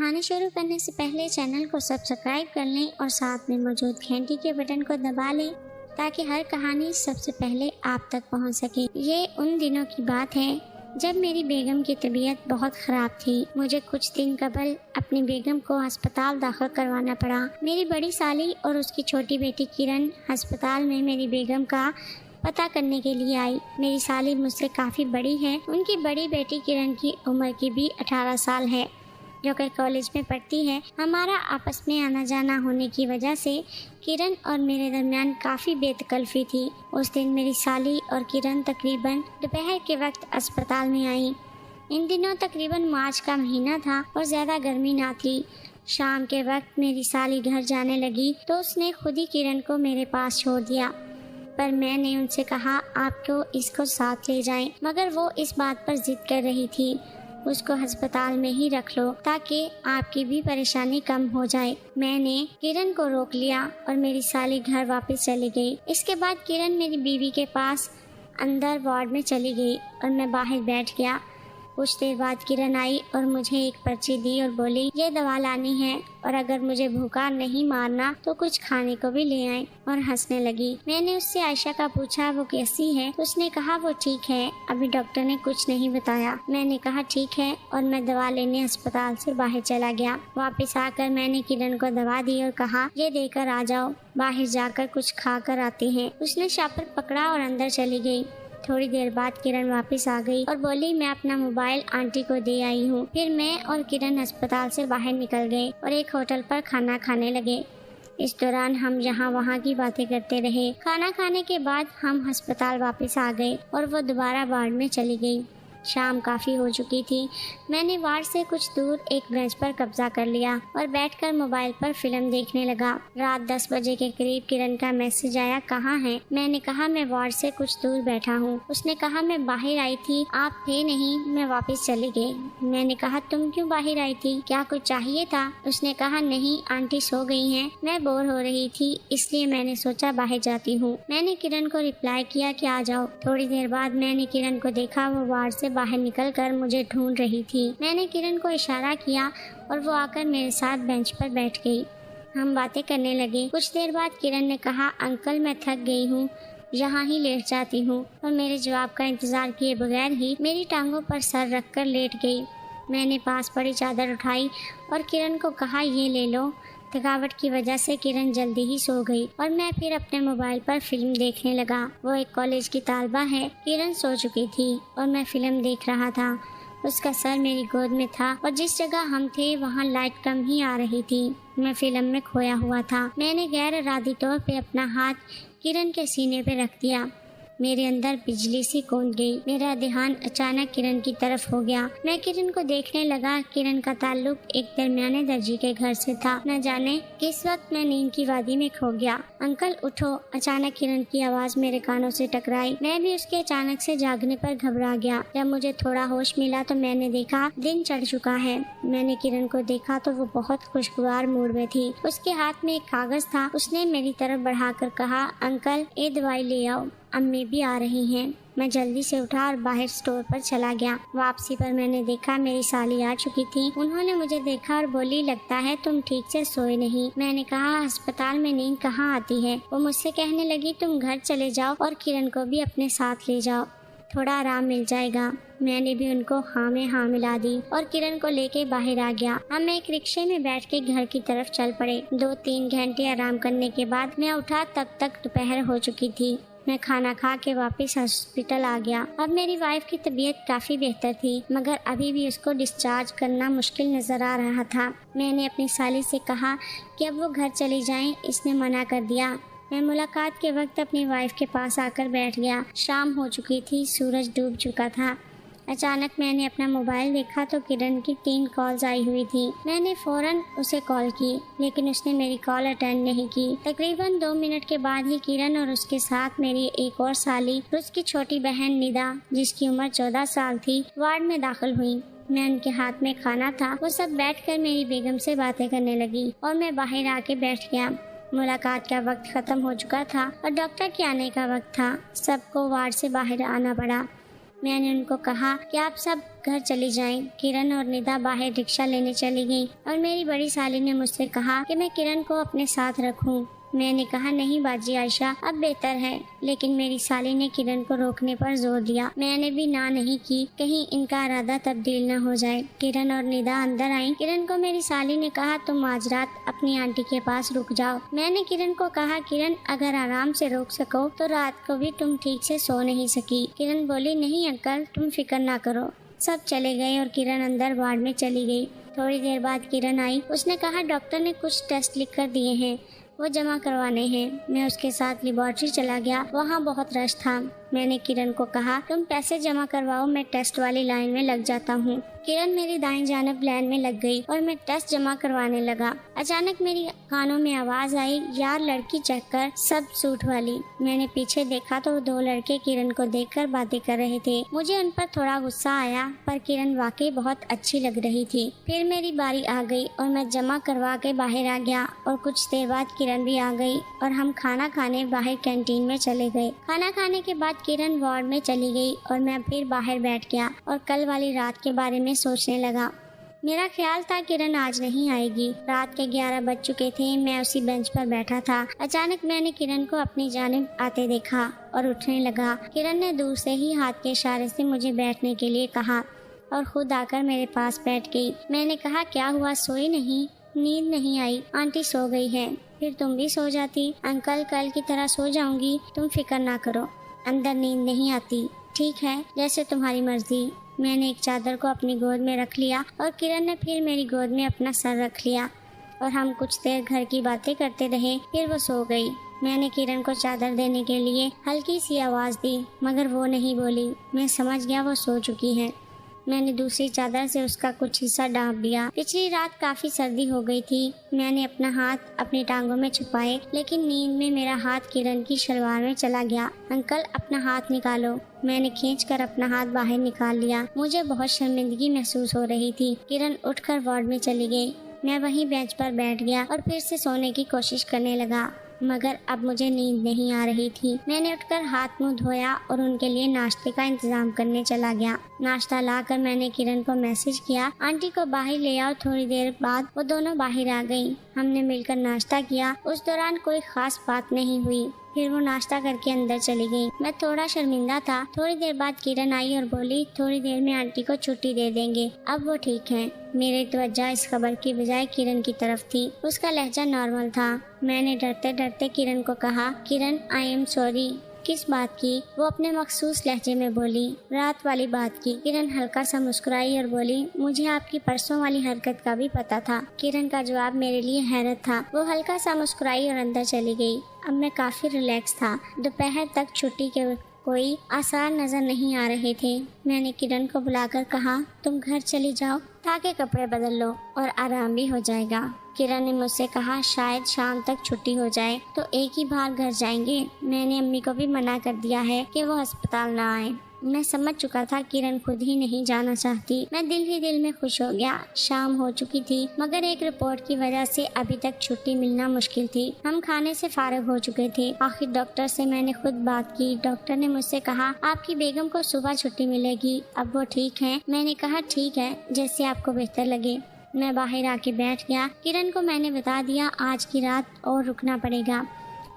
कहानी शुरू करने से पहले चैनल को सब्सक्राइब कर लें और साथ में मौजूद घंटी के बटन को दबा लें ताकि हर कहानी सबसे पहले आप तक पहुंच सके। ये उन दिनों की बात है जब मेरी बेगम की तबीयत बहुत ख़राब थी। मुझे कुछ दिन कबल अपनी बेगम को अस्पताल दाखिल करवाना पड़ा। मेरी बड़ी साली और उसकी छोटी बेटी किरण अस्पताल में मेरी बेगम का पता करने के लिए आई। मेरी साली मुझसे काफ़ी बड़ी है। उनकी बड़ी बेटी किरण की उम्र की भी 18 साल है, जो कि कॉलेज में पढ़ती है। हमारा आपस में आना जाना होने की वजह से किरण और मेरे दरमियान काफ़ी बेतकल्फ़ी थी। उस दिन मेरी साली और किरण तकरीबन दोपहर के वक्त अस्पताल में आई। इन दिनों तकरीबन मार्च का महीना था और ज़्यादा गर्मी ना थी। शाम के वक्त मेरी साली घर जाने लगी तो उसने खुद ही किरण को मेरे पास छोड़ दिया, पर मैंने उनसे कहा आपको इसको साथ ले जाएं, मगर वो इस बात पर जिद कर रही थी उसको अस्पताल में ही रख लो ताकि आपकी भी परेशानी कम हो जाए। मैंने किरण को रोक लिया और मेरी साली घर वापस चली गई। इसके बाद किरण मेरी बीवी के पास अंदर वार्ड में चली गई और मैं बाहर बैठ गया। कुछ देर बाद किरण आई और मुझे एक पर्ची दी और बोली ये दवा लानी है और अगर मुझे भूखा नहीं मारना तो कुछ खाने को भी ले आए, और हंसने लगी। मैंने उससे आयशा का पूछा वो कैसी है। उसने कहा वो ठीक है, अभी डॉक्टर ने कुछ नहीं बताया। मैंने कहा ठीक है और मैं दवा लेने अस्पताल से बाहर चला गया। वापस आकर मैंने किरण को दवा दी और कहा ये देकर आ जाओ, बाहर जाकर कुछ खा कर आते हैं। उसने शापर पकड़ा और अंदर चली गई। थोड़ी देर बाद किरण वापस आ गई और बोली मैं अपना मोबाइल आंटी को दे आई हूँ। फिर मैं और किरण अस्पताल से बाहर निकल गए और एक होटल पर खाना खाने लगे। इस दौरान हम यहाँ वहाँ की बातें करते रहे। खाना खाने के बाद हम अस्पताल वापस आ गए और वो दोबारा वार्ड में चली गई। शाम काफ़ी हो चुकी थी। मैंने वार्ड से कुछ दूर एक बेंच पर कब्जा कर लिया और बैठकर मोबाइल पर फिल्म देखने लगा। रात 10 बजे के करीब किरण का मैसेज आया, कहाँ हैं? मैंने कहा मैं वार्ड से कुछ दूर बैठा हूँ। उसने कहा मैं बाहर आई थी, आप थे नहीं, मैं वापस चली गई। मैंने कहा तुम क्यों बाहर आई थी, क्या कुछ चाहिए था? उसने कहा नहीं, आंटी सो गई हैं, मैं बोर हो रही थी इसलिए मैंने सोचा बाहर जाती हूँ। मैंने किरण को रिप्लाई किया कि आ जाओ। थोड़ी देर बाद मैंने किरण को देखा, वो वार्ड से बाहर निकलकर मुझे ढूंढ रही थी। मैंने किरण को इशारा किया और वो आकर मेरे साथ बेंच पर बैठ गई। हम बातें करने लगे। कुछ देर बाद किरण ने कहा अंकल मैं थक गई हूँ, यहाँ ही लेट जाती हूँ, और मेरे जवाब का इंतजार किए बगैर ही मेरी टांगों पर सर रखकर लेट गई। मैंने पास पड़ी चादर उठाई और किरण को कहा ये ले लो। थकावट की वजह से किरण जल्दी ही सो गई और मैं फिर अपने मोबाइल पर फिल्म देखने लगा। वो एक कॉलेज की तालबा है। किरण सो चुकी थी और मैं फिल्म देख रहा था। उसका सर मेरी गोद में था और जिस जगह हम थे वहाँ लाइट कम ही आ रही थी। मैं फिल्म में खोया हुआ था। मैंने गैर इरादी तौर पे अपना हाथ किरण के सीने पे रख दिया। मेरे अंदर बिजली सी कौंध गई। मेरा ध्यान अचानक किरण की तरफ हो गया। मैं किरण को देखने लगा। किरण का ताल्लुक एक दरमियाने दर्जे के घर से था। न जाने किस वक्त मैं नींद की वादी में खो गया। अंकल उठो। अचानक किरण की आवाज मेरे कानों से टकराई। मैं भी उसके अचानक से जागने पर घबरा गया। जब मुझे थोड़ा होश मिला तो मैंने देखा दिन चढ़ चुका है। मैंने किरण को देखा तो वो बहुत खुशगवार मूड में थी। उसके हाथ में एक कागज था। उसने मेरी तरफ बढ़ाकर कहा अंकल ये दवाई ले आओ, अम्मी भी आ रही हैं। मैं जल्दी से उठा और बाहर स्टोर पर चला गया। वापसी पर मैंने देखा मेरी साली आ चुकी थी। उन्होंने मुझे देखा और बोली लगता है तुम ठीक से सोए नहीं। मैंने कहा अस्पताल में नींद कहाँ आती है। वो मुझसे कहने लगी तुम घर चले जाओ और किरण को भी अपने साथ ले जाओ, थोड़ा आराम मिल जाएगा। मैंने भी उनको हाँ में हाँ मिला दी और किरण को लेके बाहर आ गया। हम एक रिक्शे में बैठ के घर की तरफ चल पड़े। 2-3 घंटे आराम करने के बाद मैं उठा, तब तक दोपहर हो चुकी थी। मैं खाना खा के वापस हॉस्पिटल आ गया। अब मेरी वाइफ की तबीयत काफ़ी बेहतर थी, मगर अभी भी उसको डिस्चार्ज करना मुश्किल नज़र आ रहा था। मैंने अपनी साली से कहा कि अब वो घर चली जाएं। इसने मना कर दिया। मैं मुलाकात के वक्त अपनी वाइफ के पास आकर बैठ गया। शाम हो चुकी थी, सूरज डूब चुका था। अचानक मैंने अपना मोबाइल देखा तो किरण की 3 कॉल्स आई हुई थी। मैंने फौरन उसे कॉल की, लेकिन उसने मेरी कॉल अटेंड नहीं की। तकरीबन 2 मिनट के बाद ही किरण और उसके साथ मेरी एक और साली और उसकी छोटी बहन निदा, जिसकी उम्र 14 साल थी, वार्ड में दाखिल हुई। मैं उनके हाथ में खाना था। वो सब बैठकर मेरी बेगम से बातें करने लगी और मैं बाहर आके बैठ गया। मुलाकात का वक्त ख़त्म हो चुका था और डॉक्टर के आने का वक्त था। सबको वार्ड से बाहर आना पड़ा। मैंने उनको कहा कि आप सब घर चली जाएं। किरण और निदा बाहर रिक्शा लेने चली गईं और मेरी बड़ी साली ने मुझसे कहा कि मैं किरण को अपने साथ रखूं। मैंने कहा नहीं बाजी आयशा, अब बेहतर है, लेकिन मेरी साली ने किरण को रोकने पर जोर दिया। मैंने भी ना नहीं की, कहीं इनका इरादा तब्दील न हो जाए। किरण और निदा अंदर आईं। किरण को मेरी साली ने कहा तुम आज रात अपनी आंटी के पास रुक जाओ। मैंने किरण को कहा किरण अगर आराम से रोक सको तो रात को भी तुम ठीक से सो नहीं सकी। किरण बोली नहीं अंकल, तुम फिक्र ना करो। सब चले गए और किरण अंदर वार्ड में चली गई। थोड़ी देर बाद किरण आई। उसने कहा डॉक्टर ने कुछ टेस्ट लिख कर दिए हैं, वो जमा करवाने हैं। मैं उसके साथ लेबोरेटरी चला गया। वहाँ बहुत रश था। मैंने किरण को कहा तुम पैसे जमा करवाओ, मैं टेस्ट वाली लाइन में लग जाता हूँ। किरण मेरी दाएं जानब लाइन में लग गई और मैं टेस्ट जमा करवाने लगा। अचानक मेरी कानों में आवाज आई, यार लड़की चेक कर, सब सूट वाली। मैंने पीछे देखा तो दो लड़के किरण को देखकर बातें कर रहे थे। मुझे उन पर थोड़ा गुस्सा आया, पर किरण वाकई बहुत अच्छी लग रही थी। फिर मेरी बारी आ गई और मैं जमा करवा के बाहर आ गया और कुछ देर बाद किरण भी आ गई और हम खाना खाने बाहर कैंटीन में चले गए। खाना खाने के बाद किरण वार्ड में चली गई और मैं फिर बाहर बैठ गया और कल वाली रात के बारे में सोचने लगा। मेरा ख्याल था किरण आज नहीं आएगी। रात के 11 बज चुके थे। मैं उसी बेंच पर बैठा था। अचानक मैंने किरण को अपनी जानिब आते देखा और उठने लगा। किरण ने दूर से ही हाथ के इशारे से मुझे बैठने के लिए कहा और खुद आकर मेरे पास बैठ गई। मैंने कहा क्या हुआ, सोई नहीं? नींद नहीं आई, आंटी सो गई है। फिर तुम भी सो जाती। अंकल कल की तरह सो जाऊंगी, तुम फिक्र ना करो। अंदर नींद नहीं आती। ठीक है, जैसे तुम्हारी मर्जी। मैंने एक चादर को अपनी गोद में रख लिया और किरण ने फिर मेरी गोद में अपना सर रख लिया और हम कुछ देर घर की बातें करते रहे। फिर वो सो गई। मैंने किरण को चादर देने के लिए हल्की सी आवाज दी, मगर वो नहीं बोली। मैं समझ गया वो सो चुकी है। मैंने दूसरी चादर से उसका कुछ हिस्सा ढांप दिया। पिछली रात काफी सर्दी हो गई थी। मैंने अपना हाथ अपनी टांगों में छुपाए, लेकिन नींद में मेरा हाथ किरण की शलवार में चला गया। अंकल अपना हाथ निकालो। मैंने खींचकर अपना हाथ बाहर निकाल लिया। मुझे बहुत शर्मिंदगी महसूस हो रही थी। किरण उठकर वार्ड में चली गई। मैं वहीं बेंच पर बैठ गया और फिर से सोने की कोशिश करने लगा, मगर अब मुझे नींद नहीं आ रही थी। मैंने उठकर हाथ मुंह धोया और उनके लिए नाश्ते का इंतजाम करने चला गया। नाश्ता लाकर मैंने किरण को मैसेज किया, आंटी को बाहर ले आओ। थोड़ी देर बाद वो दोनों बाहर आ गईं। हमने मिलकर नाश्ता किया। उस दौरान कोई खास बात नहीं हुई। फिर वो नाश्ता करके अंदर चली गई। मैं थोड़ा शर्मिंदा था। थोड़ी देर बाद किरण आई और बोली थोड़ी देर में आंटी को छुट्टी दे देंगे, अब वो ठीक है। मेरी तवज्जो इस खबर की बजाय किरण की तरफ थी। उसका लहजा नॉर्मल था। मैंने डरते डरते किरण को कहा, किरण आई एम सॉरी। किस बात की? वो अपने मखसूस लहजे में बोली, रात वाली बात की। किरण हल्का सा मुस्कुराई और बोली, मुझे आपकी परसों वाली हरकत का भी पता था। किरण का जवाब मेरे लिए हैरत था। वो हल्का सा मुस्कुराई और अंदर चली गई। अब मैं काफी रिलैक्स था। दोपहर तक छुट्टी के कोई आसार नजर नहीं आ रहे थे। मैंने किरण को बुलाकर कहा, तुम घर चली जाओ ताकि कपड़े बदल लो और आराम भी हो जाएगा। किरण ने मुझसे कहा, शायद शाम तक छुट्टी हो जाए तो एक ही बार घर जाएंगे। मैंने अम्मी को भी मना कर दिया है कि वो अस्पताल ना आए। मैं समझ चुका था किरण खुद ही नहीं जाना चाहती। मैं दिल ही दिल में खुश हो गया। शाम हो चुकी थी, मगर एक रिपोर्ट की वजह से अभी तक छुट्टी मिलना मुश्किल थी। हम खाने से फारिग हो चुके थे। आखिर डॉक्टर से मैंने खुद बात की। डॉक्टर ने मुझसे कहा, आपकी बेगम को सुबह छुट्टी मिलेगी, अब वो ठीक है। मैंने कहा ठीक है, जैसे आपको बेहतर लगे। मैं बाहर आके बैठ गया। किरण को मैंने बता दिया, आज की रात और रुकना पड़ेगा।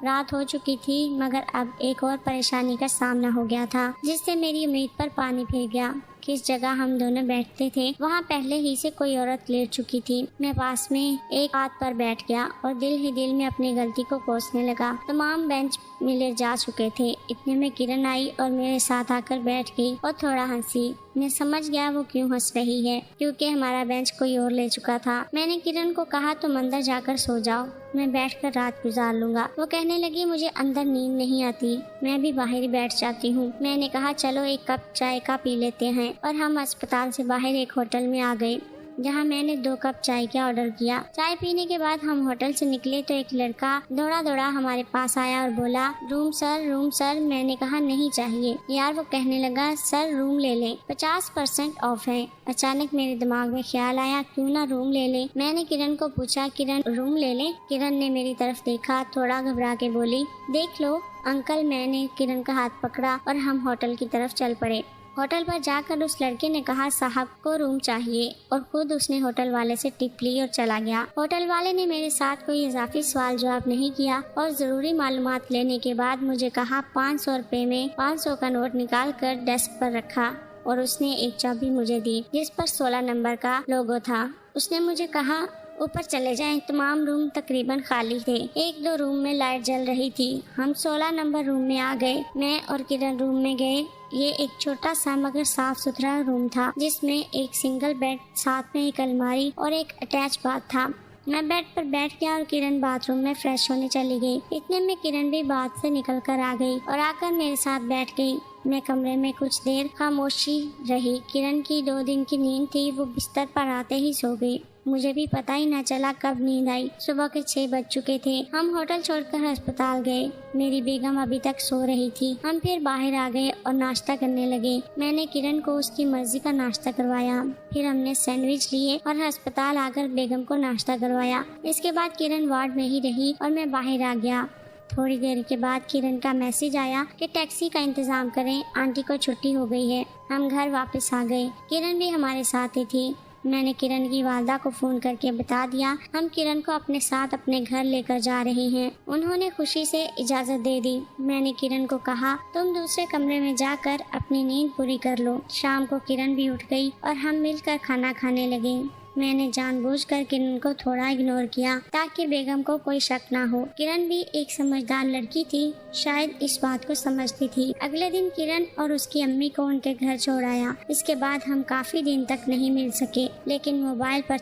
रात हो चुकी थी, मगर अब एक और परेशानी का सामना हो गया था, जिससे मेरी उम्मीद पर पानी फिर गया। किस जगह हम दोनों बैठते थे वहाँ पहले ही से कोई औरत लेट चुकी थी। मैं पास में एक हाथ पर बैठ गया और दिल ही दिल में अपनी गलती को कोसने लगा। तमाम बेंच मिले जा चुके थे। इतने में किरण आई और मेरे साथ आकर बैठ गई और थोड़ा हंसी। मैं समझ गया वो क्यों हंस रही है, क्योंकि हमारा बेंच कोई और ले चुका था। मैंने किरण को कहा, तुम अंदर जाकर सो जाओ, मैं बैठकर रात गुजार लूंगा। वो कहने लगी, मुझे अंदर नींद नहीं आती, मैं भी बाहर ही बैठ जाती हूँ। मैंने कहा, चलो एक कप चाय का पी लेते हैं। और हम अस्पताल से बाहर एक होटल में आ गए, जहाँ मैंने 2 कप चाय का ऑर्डर किया। चाय पीने के बाद हम होटल से निकले तो एक लड़का दौड़ा दौड़ा हमारे पास आया और बोला, रूम सर, रूम सर। मैंने कहा, नहीं चाहिए यार। वो कहने लगा, सर रूम ले लें, 50% ऑफ है। अचानक मेरे दिमाग में ख्याल आया, क्यों ना रूम ले लें। मैंने किरण को पूछा, किरण रूम ले लें? किरण ने मेरी तरफ देखा, थोड़ा घबरा के बोली, देख लो अंकल। मैंने किरण का हाथ पकड़ा और हम होटल की तरफ चल पड़े। होटल पर जाकर उस लड़के ने कहा साहब को रूम चाहिए और खुद उसने होटल वाले से टिप ली और चला गया। होटल वाले ने मेरे साथ कोई इजाफी सवाल जवाब नहीं किया और जरूरी मालूमात लेने के बाद मुझे कहा 500 रुपए में 500 का नोट निकाल कर डेस्क पर रखा और उसने एक चाबी मुझे दी जिस पर 16 नंबर का लोगो था। उसने मुझे कहा ऊपर चले जाएं। तमाम रूम तकरीबन खाली थे, एक दो रूम में लाइट जल रही थी। हम 16 नंबर रूम में आ गए। मैं और किरण रूम में गए। ये एक छोटा सा मगर साफ सुथरा रूम था जिसमें एक सिंगल बेड, साथ में एक अलमारी और एक अटैच बाथ था। मैं बेड पर बैठ गया और किरण बाथरूम में फ्रेश होने चली गई। इतने में किरण भी बाथ से निकल कर आ गई और आकर मेरे साथ बैठ गई। मैं कमरे में कुछ देर खामोशी रही। किरण की 2 दिन की नींद थी, वो बिस्तर पर आते ही सो गई। मुझे भी पता ही न चला कब नींद आई। सुबह के 6 बज चुके थे। हम होटल छोड़कर अस्पताल गए। मेरी बेगम अभी तक सो रही थी। हम फिर बाहर आ गए और नाश्ता करने लगे। मैंने किरण को उसकी मर्जी का नाश्ता करवाया। फिर हमने सैंडविच लिए और अस्पताल आकर बेगम को नाश्ता करवाया। इसके बाद किरण वार्ड में ही रही और मैं बाहर आ गया। थोड़ी देर के बाद किरण का मैसेज आया कि टैक्सी का इंतजाम करें, आंटी को छुट्टी हो गई है। हम घर वापस आ गए। किरण भी हमारे साथ ही थी। मैंने किरण की वालदा को फोन करके बता दिया हम किरण को अपने साथ अपने घर लेकर जा रहे हैं। उन्होंने खुशी से इजाजत दे दी। मैंने किरण को कहा तुम दूसरे कमरे में जाकर अपनी नींद पूरी कर लो। शाम को किरण भी उठ गई और हम मिलकर खाना खाने लगे। मैंने जानबूझकर किरण को थोड़ा इग्नोर किया ताकि बेगम को कोई शक ना हो। किरण भी एक समझदार लड़की थी, शायद इस बात को समझती थी। अगले दिन किरण और उसकी अम्मी को उनके घर छोड़ आया। इसके बाद हम काफी दिन तक नहीं मिल सके, लेकिन मोबाइल पर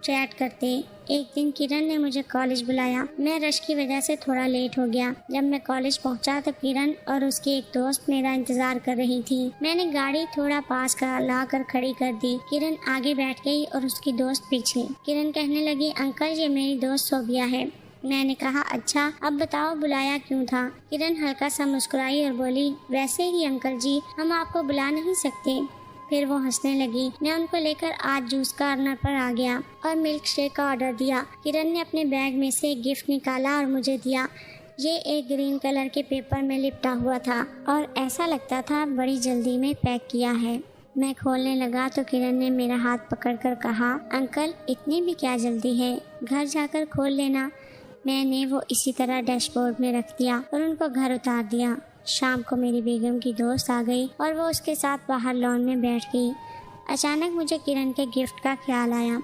चैट करते। एक दिन किरण ने मुझे कॉलेज बुलाया। मैं रश की वजह से थोड़ा लेट हो गया। जब मैं कॉलेज पहुंचा तो किरण और उसकी एक दोस्त मेरा इंतजार कर रही थी। मैंने गाड़ी थोड़ा पास लाकर खड़ी कर दी। किरण आगे बैठ गई और उसकी दोस्त पीछे। किरण कहने लगी अंकल ये मेरी दोस्त सोबिया है। मैंने कहा अच्छा, अब बताओ बुलाया क्यों था। किरण हल्का सा मुस्कुराई और बोली वैसे ही अंकल जी, हम आपको बुला नहीं सकते। फिर वो हंसने लगी। मैं उनको लेकर आज जूस कॉर्नर पर आ गया और मिल्क शेक का ऑर्डर दिया। किरण ने अपने बैग में से एक गिफ्ट निकाला और मुझे दिया। ये एक ग्रीन कलर के पेपर में लिपटा हुआ था और ऐसा लगता था बड़ी जल्दी में पैक किया है। मैं खोलने लगा तो किरण ने मेरा हाथ पकड़कर कहा अंकल इतनी भी क्या जल्दी है, घर जाकर खोल लेना। मैंने वो इसी तरह डैशबोर्ड में रख दिया और उनको घर उतार दिया। शाम को मेरी बेगम की दोस्त आ गई और वो उसके साथ बाहर लॉन में बैठ गई। अचानक मुझे किरण के गिफ्ट का ख्याल आया।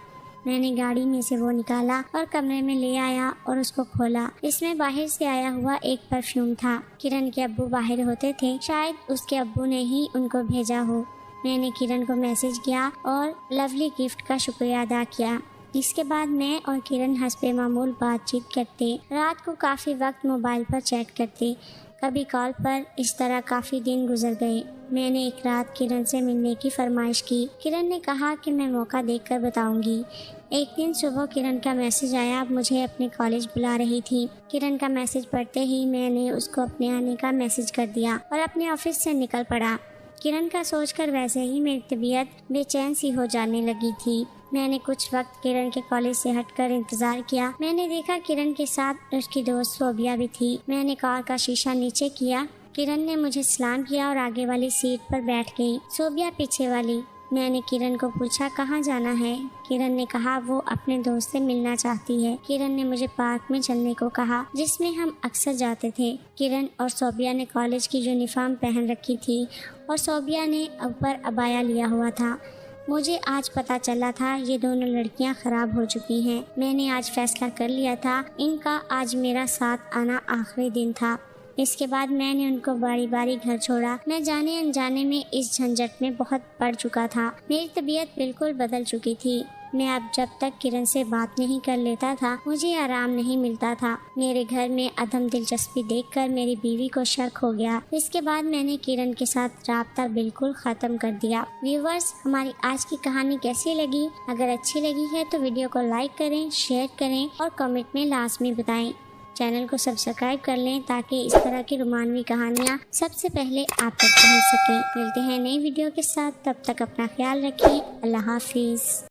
मैंने गाड़ी में से वो निकाला और कमरे में ले आया और उसको खोला। इसमें बाहर से आया हुआ एक परफ्यूम था। किरण के अब्बू बाहर होते थे, शायद उसके अब्बू ने ही उनको भेजा हो। मैंने किरण को मैसेज किया और लवली गिफ्ट का शुक्रिया अदा किया। इसके बाद मैं और किरण हंसपे मामूल बातचीत करते। रात को काफ़ी वक्त मोबाइल पर चैट करते, कभी कॉल पर। इस तरह काफ़ी दिन गुजर गए। मैंने एक रात किरण से मिलने की फरमाइश की। किरण ने कहा कि मैं मौका देखकर बताऊंगी। एक दिन सुबह किरण का मैसेज आया, अब मुझे अपने कॉलेज बुला रही थी। किरण का मैसेज पढ़ते ही मैंने उसको अपने आने का मैसेज कर दिया और अपने ऑफिस से निकल पड़ा। किरण का सोचकर वैसे ही मेरी तबीयत बेचैन सी हो जाने लगी थी। मैंने कुछ वक्त किरण के कॉलेज से हटकर इंतजार किया। मैंने देखा किरण के साथ उसकी दोस्त सोबिया भी थी। मैंने कार का शीशा नीचे किया। किरण ने मुझे सलाम किया और आगे वाली सीट पर बैठ गई, सोबिया पीछे वाली। मैंने किरण को पूछा कहाँ जाना है। किरण ने कहा वो अपने दोस्त से मिलना चाहती है। किरण ने मुझे पार्क में चलने को कहा जिसमें हम अक्सर जाते थे। किरण और सोबिया ने कॉलेज की यूनिफॉर्म पहन रखी थी और सोबिया ने ऊपर अबाया लिया हुआ था। मुझे आज पता चला था ये दोनों लड़कियां खराब हो चुकी हैं। मैंने आज फैसला कर लिया था इनका आज मेरा साथ आना आखिरी दिन था। इसके बाद मैंने उनको बारी बारी घर छोड़ा। मैं जाने अनजाने में इस झंझट में बहुत पड़ चुका था। मेरी तबीयत बिल्कुल बदल चुकी थी। मैं अब जब तक किरण से बात नहीं कर लेता था मुझे आराम नहीं मिलता था। मेरे घर में अदम दिलचस्पी देखकर मेरी बीवी को शक हो गया। इसके बाद मैंने किरण के साथ राब्ता बिल्कुल ख़त्म कर दिया। व्यूवर्स, हमारी आज की कहानी कैसी लगी? अगर अच्छी लगी है तो वीडियो को लाइक करें, शेयर करें और कमेंट में लाजमी बताएं। चैनल को सब्सक्राइब कर लें ताकि इस तरह की रोमानवी कहानियाँ सबसे पहले आप तक पहुँच सकें। मिलते हैं नई वीडियो के साथ, तब तक अपना ख्याल रखें। अल्लाह हाफिज़।